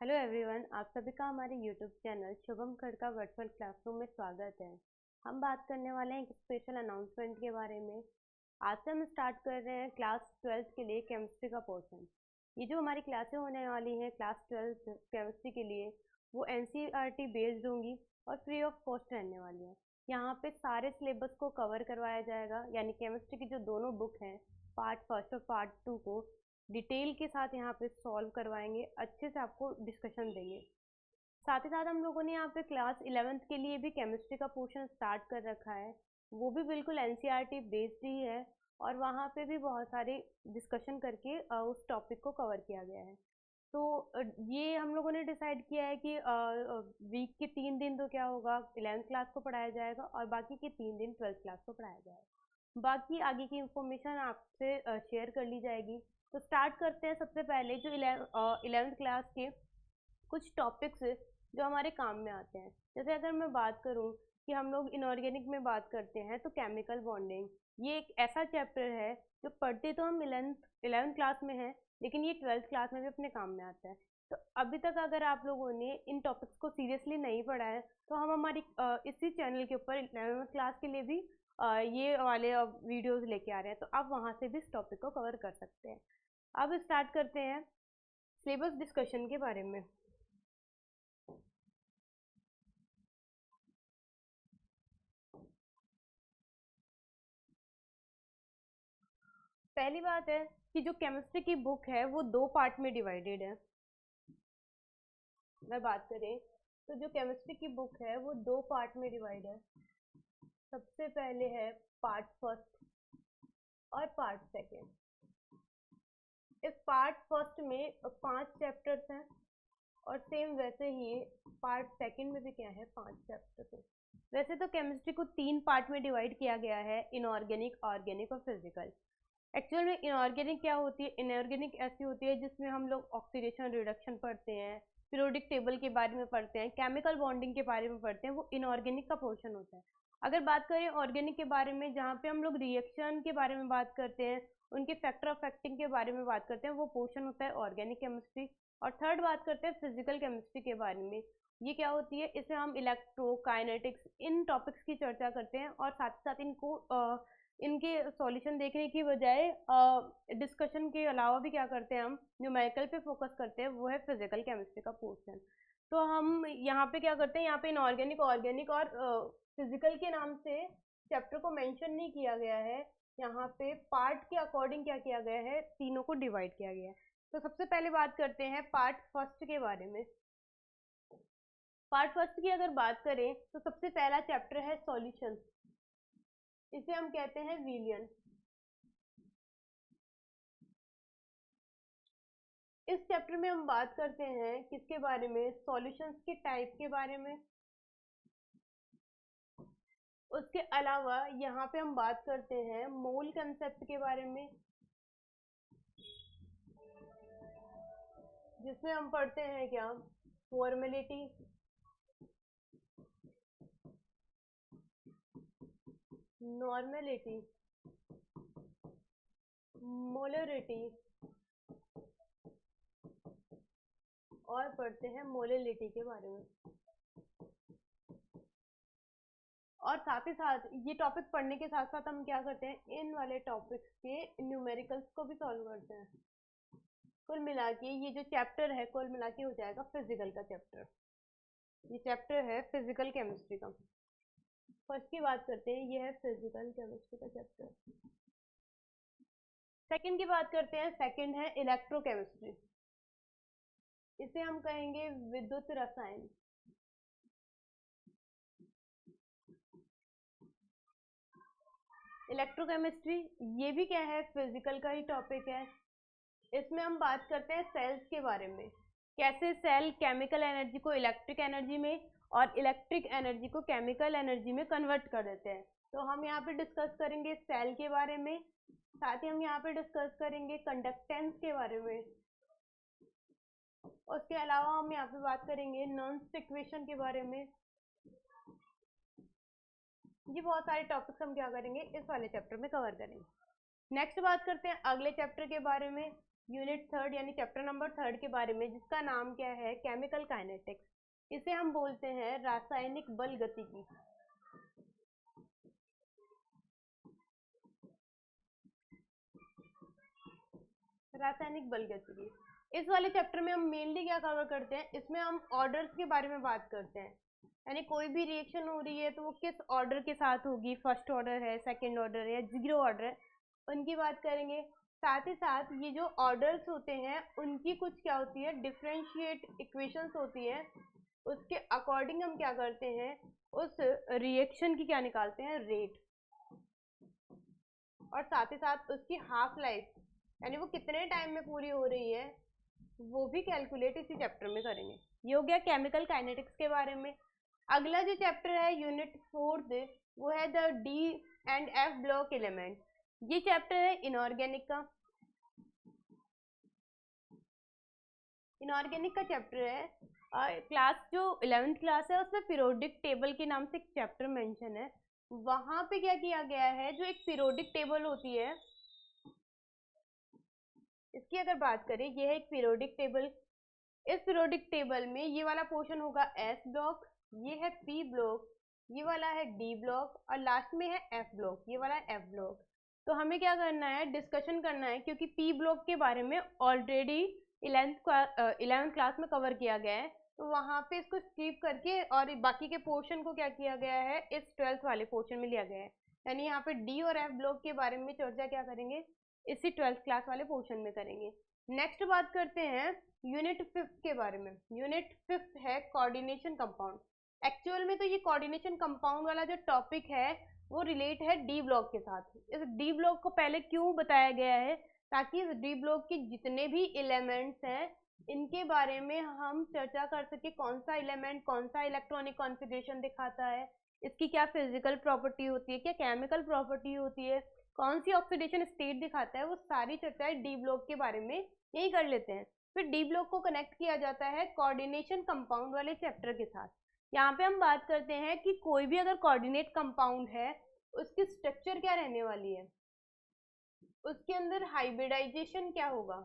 Hello everyone, आप सभी का हमारे YouTube channel Shubham Khadka virtual classroom में स्वागत है। हम बात करने वाले हैं एक स्पेशल अनाउंसमेंट के बारे में। आज से हम स्टार्ट कर रहे हैं क्लास 12th के लिए केमिस्ट्री का पोर्शन। ये जो हमारी क्लासें होने वाली हैं क्लास 12th केमिस्ट्री के लिए, वो एनसीईआरटी बेस्ड होंगी और फ्री ऑफ कॉस्ट रहने वाली हैं। यहाँ पे सारे सिलेबस को कवर करवाया जाएगा, यानी केमिस्ट्री की जो दोनों बुक हैं, पार्ट फर्स्ट और पार्ट 2 को डिटेल के साथ यहाँ पे सॉल्व करवाएंगे, अच्छे से आपको डिस्कशन देंगे। साथ ही साथ हम लोगों ने यहाँ पे क्लास 11th के लिए भी केमिस्ट्री का पोर्शन स्टार्ट कर रखा है। वो भी बिल्कुल एनसीईआरटी बेस्ड ही है और वहाँ पे भी बहुत सारे डिस्कशन करके उस टॉपिक को कवर किया गया है। तो ये हम लोगों ने डिसाइड किया है कि वीक के 3 दिन तो क्या होगा, 11th क्लास को पढ़ाया जाएगा और बाकी के 3 दिन 12th क्लास को पढ़ाया जाएगा। बाकी आगे की इंफॉर्मेशन आपसे शेयर कर ली जाएगी। तो स्टार्ट करते हैं। सबसे पहले जो 11th क्लास के कुछ टॉपिक्स जो हमारे काम में आते हैं, जैसे अगर मैं बात करूं कि हम लोग इनऑर्गेनिक में बात करते हैं तो केमिकल बॉन्डिंग, ये एक ऐसा चैप्टर है जो पढ़ते तो हम 11th क्लास में हैं, लेकिन ये 12th क्लास में भी अपने काम में आता है। तो अभी तक अगर आप लोगों ने इन टॉपिक्स को सीरियसली नहीं पढ़ा है तो हम हमारी इसी चैनल के ऊपर 11th क्लास के लिए भी ये वाले वीडियोस लेके आ रहे हैं, तो आप वहाँ से भी इस टॉपिक को कवर कर सकते हैं। अब स्टार्ट करते हैं सिलेबस डिस्कशन के बारे में। पहली बात है कि जो केमिस्ट्री की बुक है वो 2 पार्ट में डिवाइडेड है। मैं बात करें तो जो केमिस्ट्री की बुक है वो 2 पार्ट में डिवाइड है। सबसे पहले है पार्ट फर्स्ट और पार्ट सेकेंड। इस पार्ट फर्स्ट में 5 चैप्टर्स हैं और सेम वैसे ही पार्ट सेकंड में भी क्या है, 5 चैप्टर्स हैं। वैसे तो केमिस्ट्री को 3 पार्ट में डिवाइड किया गया है, इनऑर्गेनिक, ऑर्गेनिक और फिजिकल। एक्चुअल में इनऑर्गेनिक क्या होती है? इनऑर्गेनिक ऐसी होती है जिसमें हम लोग ऑक्सीडेशन रिडक्शन पढ़ते हैं, पीरियोडिक टेबल के बारे में पढ़ते हैं, केमिकल बॉन्डिंग के बारे में पढ़ते हैं, वो इनऑर्गेनिक का पोर्शन होता है। अगर बात करें ऑर्गेनिक के बारे में, जहाँ पे हम लोग रिएक्शन के बारे में बात करते हैं, उनके फैक्टर ऑफ एक्टिंग के बारे में बात करते हैं, वो पोर्शन होता है ऑर्गेनिक केमिस्ट्री। और थर्ड बात करते हैं फिजिकल केमिस्ट्री के बारे में। ये क्या होती है? इसे हम इलेक्ट्रो काइनेटिक्स इन टॉपिक्स की चर्चा करते हैं और साथ ही साथ इनको इनके सॉल्यूशन देखने की बजाय डिस्कशन के अलावा भी क्या करते हैं, हम न्यूमेरिकल पे फोकस करते हैं, वो है फिजिकल केमिस्ट्री का पोर्शन। तो हम यहाँ पे क्या करते हैं, यहाँ पे इनऑर्गेनिक, ऑर्गेनिक और फिजिकल के नाम से चैप्टर को मेंशन नहीं किया गया है। यहाँ पे पार्ट के अकॉर्डिंग क्या किया गया है, तीनों को डिवाइड किया गया है। तो सबसे पहले बात करते हैं पार्ट फर्स्ट के बारे में। पार्ट फर्स्ट की अगर बात करें तो सबसे पहला चैप्टर है सॉल्यूशन। इसे हम कहते हैं विलियन। इस चैप्टर में हम बात करते हैं किसके बारे में? सॉल्यूशंस के टाइप के बारे में। उसके अलावा यहाँ पे हम बात करते हैं मोल कंसेप्ट के बारे में, जिसमें हम पढ़ते हैं क्या, फॉर्मेलिटी, नॉर्मेलिटी, मोलरिटी और पढ़ते हैं मोलिलिटी के बारे में। और साथ ही साथ ये टॉपिक पढ़ने के साथ साथ हम क्या करते हैं, इन वाले टॉपिक्स के न्यूमेरिकल्स को भी सॉल्व करते हैं। कुल मिला के ये जो चैप्टर है कुल मिला के हो जाएगा फिजिकल का चैप्टर। ये चैप्टर है फिजिकल केमिस्ट्री का। फर्स्ट की बात करते हैं, ये है फिजिकल केमिस्ट्री का चैप्टर। सेकंड की बात करते हैं, सेकंड है इलेक्ट्रोकेमिस्ट्री। इसे हम कहेंगे विद्युत रसायन। इलेक्ट्रोकेमिस्ट्री ये भी क्या है, फिजिकल का ही टॉपिक है। इसमें हम बात करते हैं सेल्स के बारे में, कैसे सेल केमिकल एनर्जी को इलेक्ट्रिक एनर्जी में और इलेक्ट्रिक एनर्जी को केमिकल एनर्जी में कन्वर्ट कर देते हैं। तो हम यहाँ पे डिस्कस करेंगे सेल के बारे में। साथ ही हम यहाँ पे डिस्कस करेंगे कंडक्टेंस के बारे में। उसके अलावा हम यहाँ पे बात करेंगे नॉन्स इक्वेशन के बारे में। ये बहुत सारे टॉपिक्स हम क्या करेंगे, इस वाले चैप्टर में कवर करेंगे। नेक्स्ट बात करते हैं अगले चैप्टर के बारे में, यूनिट थर्ड यानी चैप्टर नंबर थर्ड के बारे में, जिसका नाम क्या है, केमिकल काइनेटिक्स। इसे हम बोलते हैं रासायनिक बल गतिकी। रासायनिक बल गतिकी। इस वाले चैप्टर में हम मेनली क्या कवर करते हैं, इसमें हम ऑर्डर्स के बारे में बात करते हैं, यानी कोई भी रिएक्शन हो रही है तो वो किस ऑर्डर के साथ होगी, फर्स्ट ऑर्डर है, सेकंड ऑर्डर है, जीरो ऑर्डर है, उनकी बात करेंगे। साथ ही साथ ये जो ऑर्डर्स होते हैं उनकी कुछ क्या होती है, डिफरेंशिएट इक्वेशंस होती है, उसके अकॉर्डिंग हम क्या करते हैं, उस रिएक्शन की क्या निकालते हैं, रेट, और साथ ही साथ उसकी हाफ लाइफ, यानी वो कितने टाइम में पूरी हो रही है, वो भी कैलकुलेट इसी चैप्टर में करेंगे। ये हो गया केमिकल काइनेटिक्स के बारे में। अगला जो चैप्टर है यूनिट फोर्थ, वो है the D and F block element. ये चैप्टर है इनऑर्गेनिक का। इनऑर्गेनिक का चैप्टर है। क्लास जो 11th क्लास है उसमें पीरियोडिक टेबल के नाम से एक चैप्टर मेंशन है। वहां पे क्या किया गया है, जो एक पीरियोडिक टेबल होती है, इसकी अगर बात करें, ये है एक पीरियोडिक टेबल। इस पीरियोडिक टेबल में ये वाला पोर्शन होगा एस ब्लॉक, ये है पी ब्लॉक, ये वाला है डी ब्लॉक, और लास्ट में है एफ ब्लॉक, ये वाला है एफ ब्लॉक। तो हमें क्या करना है, डिस्कशन करना है, क्योंकि पी ब्लॉक के बारे में ऑलरेडी 11th क्लास में कवर किया गया है, तो वहाँ पे इसको स्किप करके और बाकी के पोर्शन को क्या किया गया है, इस 12th वाले पोर्शन में लिया गया है। यानी यहाँ पे डी और एफ ब्लॉक के बारे में चर्चा क्या करेंगे, इसी 12th क्लास वाले पोर्शन में करेंगे। नेक्स्ट बात करते हैं यूनिट फिफ्थ के बारे में। यूनिट फिफ्थ है कोऑर्डिनेशन कंपाउंड। एक्चुअल में तो ये कोऑर्डिनेशन कंपाउंड वाला जो टॉपिक है वो रिलेट है डी ब्लॉक के साथ। इस डी ब्लॉक को पहले क्यों बताया गया है, ताकि इस डी ब्लॉक के जितने भी एलिमेंट्स हैं इनके बारे में हम चर्चा कर सके, कौन सा एलिमेंट कौन सा इलेक्ट्रॉनिक कॉन्फ़िगरेशन दिखाता है, इसकी क्या फिजिकल प्रॉपर्टी होती है, क्या केमिकल प्रॉपर्टी होती है, कौन सी ऑक्सीडेशन स्टेट दिखाता है, वो सारी चर्चाएं डी ब्लॉक के बारे में यही कर लेते हैं। फिर डी ब्लॉक को कनेक्ट किया जाता है कोऑर्डिनेशन कंपाउंड वाले चैप्टर के साथ। यहाँ पे हम बात करते हैं कि कोई भी अगर कोऑर्डिनेट कंपाउंड है उसकी स्ट्रक्चर क्या रहने वाली है, उसके अंदर हाइब्रिडाइजेशन क्या होगा।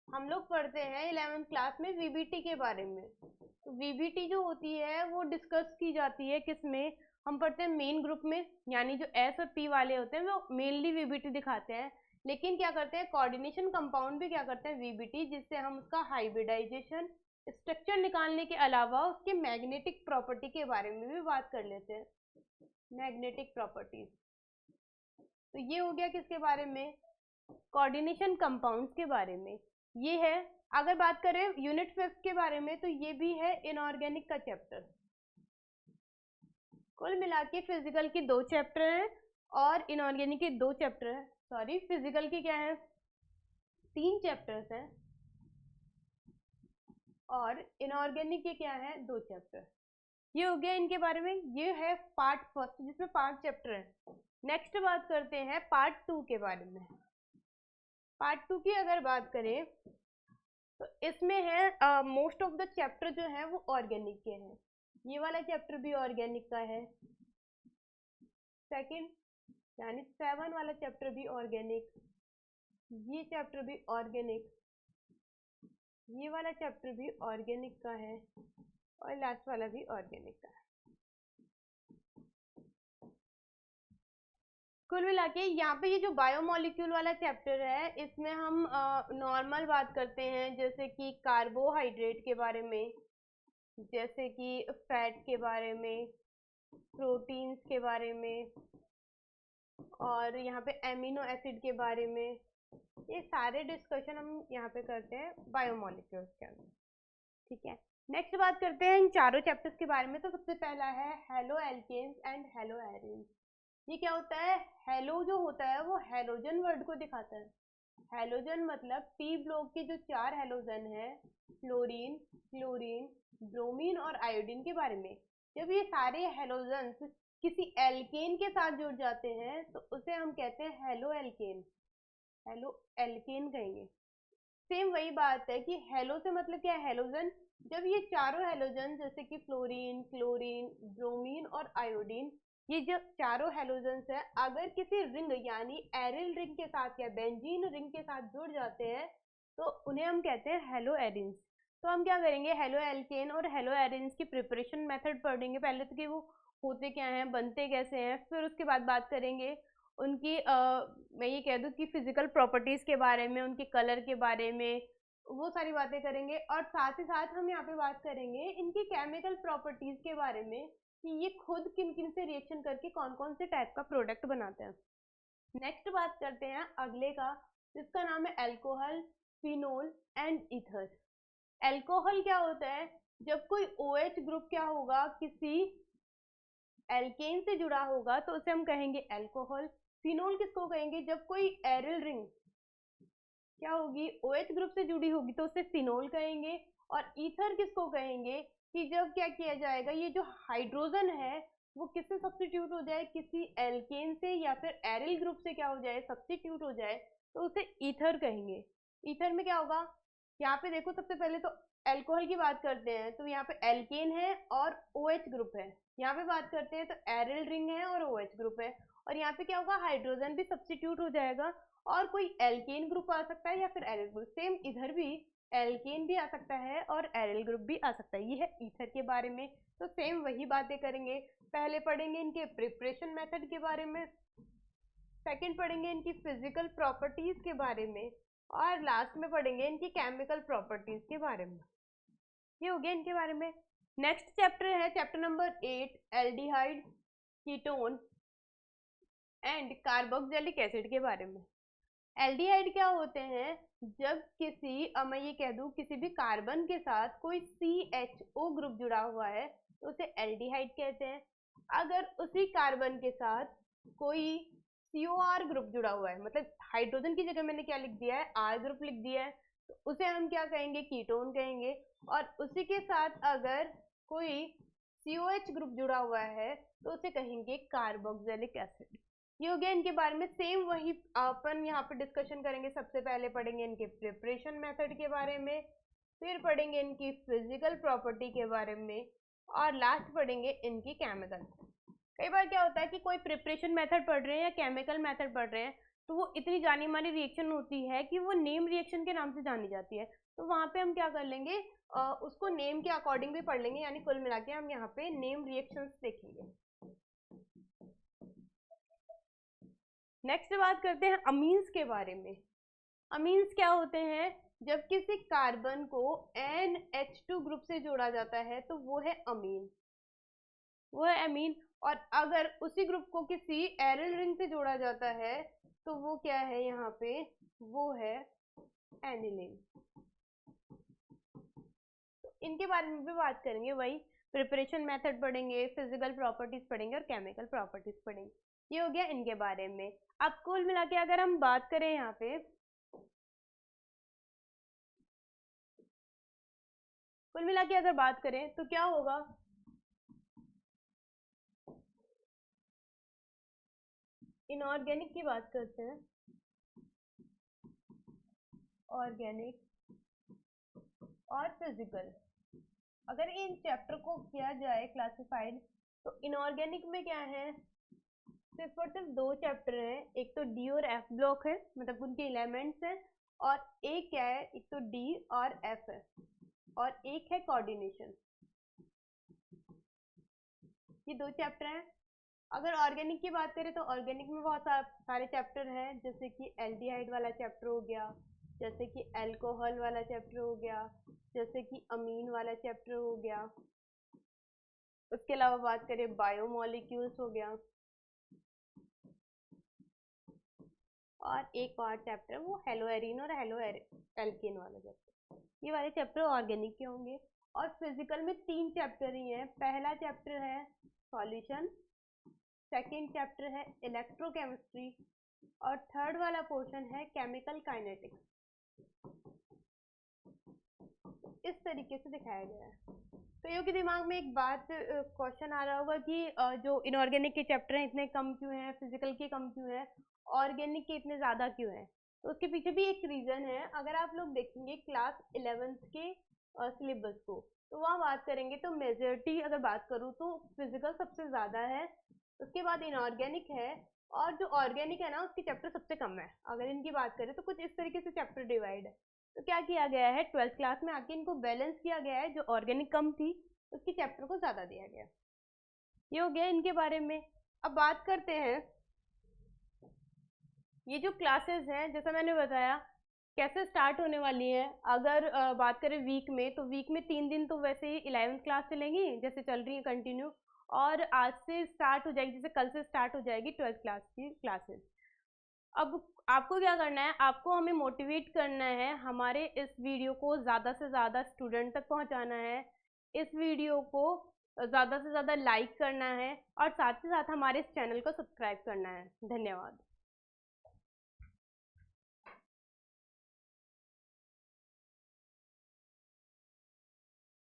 हम लोग पढ़ते हैं 11th क्लास में वीबीटी के बारे में। तो वीबीटी जो होती है वो डिस्कस की जाती है किसमें, हम पढ़ते हैं मेन ग्रुप में, यानी जो एस और पी वाले होते हैं वो मेनली वीबीटी दिखाते हैं। लेकिन क्या करते हैं, कोऑर्डिनेशन कंपाउंड भी क्या करते हैं, वीबीटी, जिससे हम उसका हाइब्रिडाइजेशन स्ट्रक्चर निकालने के अलावा उसके मैग्नेटिक प्रॉपर्टी के बारे में भी बात कर लेते हैं, मैग्नेटिक प्रॉपर्टीज। तो ये हो गया किसके बारे में, कोऑर्डिनेशन कंपाउंड्स के बारे में। ये है। अगर बात करें यूनिट फिफ्थ के बारे में, तो ये भी है इनऑर्गेनिक का चैप्टर। कुल मिला के फिजिकल की 2 चैप्टर हैं और इनऑर्गेनिक के 2 चैप्टर हैं। सॉरी, फिजिकल की क्या है, 3 चैप्टर्स हैं और इनऑर्गेनिक के क्या है, 2 चैप्टर। ये हो गया इनके बारे में। ये है पार्ट फर्स्ट जिसमें 5 चैप्टर हैं। नेक्स्ट बात करते हैं पार्ट 2 के बारे में। पार्ट 2 की अगर बात करें तो इसमें है मोस्ट ऑफ द चैप्टर जो है वो ऑर्गेनिक के हैं। ये वाला चैप्टर भी ऑर्गेनिक का है। सेकंड यानी 7 वाला चैप्टर भी ऑर्गेनिक, ये चैप्टर भी ऑर्गेनिक, ये वाला चैप्टर भी ऑर्गेनिक का है और लास्ट वाला भी ऑर्गेनिक का है। कुल मिला के यहाँ पे ये जो बायोमोलिक्यूल वाला चैप्टर है इसमें हम नॉर्मल बात करते हैं, जैसे कि कार्बोहाइड्रेट के बारे में, जैसे कि फैट के बारे में, प्रोटीन्स के बारे में, और यहाँ पे एमिनो एसिड के बारे में। ये सारे डिस्कशन हम यहाँ पे करते हैं बायोमोलिक्यूल्स के अंदर। ठीक है, नेक्स्ट बात करते हैं इन चारों चैप्टर्स के बारे में। तो सबसे पहला है haloalkanes and haloarenes. ये क्या होता है, हेलो जो होता है वो हेलोजन वर्ड को दिखाता है। हेलोजन मतलब पी ब्लॉक के जो 4 हेलोजन है, फ्लोरीन, क्लोरीन, ब्रोमीन और आयोडीन के बारे में। जब ये सारे हेलोजन्स किसी एल्केन के साथ जुड़ जाते हैं तो उसे हम कहते हैं हेलो एल्केन, हेलो एल्केन कहेंगे। सेम वही बात है कि हेलो से मतलब क्या है, हेलोजन। जब ये चारों हेलोजन जैसे कि फ्लोरीन, क्लोरीन, ब्रोमीन और आयोडीन, ये जो चारों हेलोजन्स हैं, अगर किसी रिंग यानी एरिल रिंग के साथ या बेंजीन रिंग के साथ जुड़ जाते हैं तो उन्हें हम कहते हैं हेलो एरिन्स। तो हम क्या करेंगे, हेलो एल्केन और हेलो एरिन्स की प्रिपरेशन मेथड पढ़ेंगे पहले तो, कि वो होते क्या हैं, बनते कैसे हैं। फिर उसके बाद बात करेंगे उनकी मैं ये कह दूँ कि फिजिकल प्रॉपर्टीज के बारे में, उनके कलर के बारे में, वो सारी बातें करेंगे। और साथ ही साथ हम यहाँ पे बात करेंगे इनकी केमिकल प्रॉपर्टीज के बारे में, कि ये खुद किन किन से रिएक्शन करके कौन कौन से टाइप का प्रोडक्ट बनाते हैं। नेक्स्ट बात करते हैं अगले का, जिसका नाम है alcohol, phenol and ether. Alcohol क्या होता है, जब कोई OH ग्रुप क्या होगा, किसी एल्केन से जुड़ा होगा तो उसे हम कहेंगे अल्कोहल। फिनोल किसको कहेंगे, जब कोई एरिल रिंग क्या होगी, OH ग्रुप से जुड़ी होगी तो उसे फिनोल कहेंगे। और ईथर किसको कहेंगे, कि जब क्या किया जाएगा, ये जो हाइड्रोजन है वो किससे सब्स्टिट्यूट हो जाए, किसी एल्केन से या फिर एरिल ग्रुप से क्या हो जाए, सब्स्टिट्यूट हो जाए, तो उसे ईथर कहेंगे। ईथर में क्या होगा, यहाँ पे देखो सबसे पहले तो अल्कोहल की बात करते हैं तो यहाँ पे एल्केन है और OH ग्रुप है। यहाँ पे बात करते हैं तो एरिल रिंग है और OH ग्रुप है। और यहाँ पे क्या होगा, हाइड्रोजन भी सब्स्टिट्यूट हो जाएगा और कोई एल्केन ग्रुप आ सकता है या फिर एरिल ग्रुप। सेम इधर भी एल्केन भी आ सकता है और एरिल ग्रुप भी आ सकता है। ये है ईथर के बारे में। तो सेम वही बातें करेंगे, पहले पढ़ेंगे इनके प्रिपरेशन मेथड के बारे में, सेकंड पढ़ेंगे इनकी फिजिकल प्रॉपर्टीज के बारे में, और लास्ट में पढ़ेंगे इनकी केमिकल प्रॉपर्टीज के बारे में। ये हो गया इनके बारे में। नेक्स्ट चैप्टर है chapter number 8, aldehyde, ketone and carboxylic acid के बारे में। एल्डिहाइड क्या होते हैं, जब किसी मैं ये कह दूं किसी भी कार्बन के साथ कोई CHO ग्रुप जुड़ा हुआ है तो उसे एल्डिहाइड कहते हैं। अगर उसी कार्बन के साथ कोई COR ग्रुप जुड़ा हुआ है, मतलब हाइड्रोजन की जगह मैंने क्या लिख दिया है, R ग्रुप लिख दिया है, तो उसे हम क्या कहेंगे, कीटोन कहेंगे। और उसी के साथ अगर कोई COH ग्रुप जुड़ा हुआ है तो उसे कहेंगे कार्बोक्सिलिक एसिड। ये हो गया इनके बारे में। सेम वही अपन यहाँ पे डिस्कशन करेंगे। सबसे पहले पढ़ेंगे इनके प्रिपरेशन मेथड के बारे में, फिर पढ़ेंगे इनकी फिजिकल प्रॉपर्टी के बारे में, और लास्ट पढ़ेंगे इनकी केमिकल। कई बार क्या होता है कि कोई प्रिपरेशन मेथड पढ़ रहे हैं या केमिकल मेथड पढ़ रहे हैं तो वो इतनी जानी मानी रिएक्शन होती है कि वो नेम रिएक्शन के नाम से जानी जाती है। तो वहाँ पे हम क्या कर लेंगे, उसको नेम के अकॉर्डिंग भी पढ़ लेंगे, यानी कुल मिला के हम यहाँ पे नेम रिएक्शंस देखेंगे। नेक्स्ट बात करते हैं अमीन्स के बारे में। अमीन्स क्या होते हैं, जब किसी कार्बन को NH2 ग्रुप से जोड़ा जाता है तो वो है अमीन, वो है अमीन। और अगर उसी ग्रुप को किसी एरिल रिंग से जोड़ा जाता है तो वो क्या है, यहाँ पे वो है एनिलीन। तो इनके बारे में भी बात करेंगे, वही प्रिपरेशन मेथड पढ़ेंगे, फिजिकल प्रॉपर्टीज पढ़ेंगे और केमिकल प्रॉपर्टीज पढ़ेंगे। ये हो गया इनके बारे में। अब कुल मिला के अगर हम बात करें यहाँ पे, कुल मिला के अगर बात करें तो क्या होगा, इनऑर्गेनिक की बात करते हैं, ऑर्गेनिक और फिजिकल। अगर इन चैप्टर को किया जाए क्लासिफाइड तो इनऑर्गेनिक में क्या है, सिर्फ और सिर्फ दो चैप्टर हैं। एक तो डी और एफ ब्लॉक है, मतलब उनके एलिमेंट्स हैं, और एक क्या है, एक तो डी और एफ है, और एक है कोऑर्डिनेशन। ये दो चैप्टर हैं। अगर ऑर्गेनिक की बात करें तो ऑर्गेनिक में बहुत सारे चैप्टर हैं, जैसे कि एल्डिहाइड वाला चैप्टर हो गया, जैसे कि अल्कोहल वाला चैप्टर हो गया, जैसे कि अमीन वाला चैप्टर हो गया। उसके अलावा बात करें बायोमोलिक्यूल्स हो गया, और एक और चैप्टर है वो हेलो एरिन और हेलो एल्केन वाला चैप्टर। ये वाले चैप्टर ऑर्गेनिक के होंगे। और फिजिकल में तीन चैप्टर ही हैं। पहला चैप्टर है सॉल्यूशन, सेकंड चैप्टर है इलेक्ट्रोकेमिस्ट्री, और थर्ड वाला पोर्शन है केमिकल काइनेटिक्स। इस तरीके से दिखाया गया है। तो योगी दिमाग में एक बात क्वेश्चन आ रहा होगा कि जो इनऑर्गेनिक के चैप्टर हैं इतने कम क्यों हैं, फिजिकल के कम क्यों हैं, ऑर्गेनिक के इतने ज़्यादा क्यों हैं। तो उसके पीछे भी एक रीज़न है। अगर आप लोग देखेंगे क्लास 11th के सिलेबस को, तो वहाँ बात करेंगे तो मेजॉरिटी अगर बात करूँ तो फिजिकल सबसे ज़्यादा है, उसके बाद इनऑर्गेनिक है, और जो ऑर्गेनिक है ना उसके चैप्टर सबसे कम है। अगर इनकी बात करें तो कुछ इस तरीके से चैप्टर डिवाइड है। तो क्या किया गया है, 12th क्लास में आके इनको बैलेंस किया गया है, जो ऑर्गेनिक कम थी उसकी चैप्टर को ज़्यादा दिया गया। ये हो गया इनके बारे में। अब बात करते हैं ये जो क्लासेस हैं, जैसा मैंने बताया कैसे स्टार्ट होने वाली है। अगर बात करें वीक में, तो वीक में 3 दिन तो वैसे ही 11th क्लास चलेंगी जैसे चल रही है कंटिन्यू, और आज से स्टार्ट हो जाएगी, जैसे कल से स्टार्ट हो जाएगी 12th क्लास की क्लासेस। अब आपको क्या करना है, आपको हमें मोटिवेट करना है, हमारे इस वीडियो को ज़्यादा से ज़्यादा स्टूडेंट तक पहुंचाना है, इस वीडियो को ज़्यादा से ज़्यादा लाइक करना है, और साथ ही साथ हमारे इस चैनल को सब्सक्राइब करना है। धन्यवाद।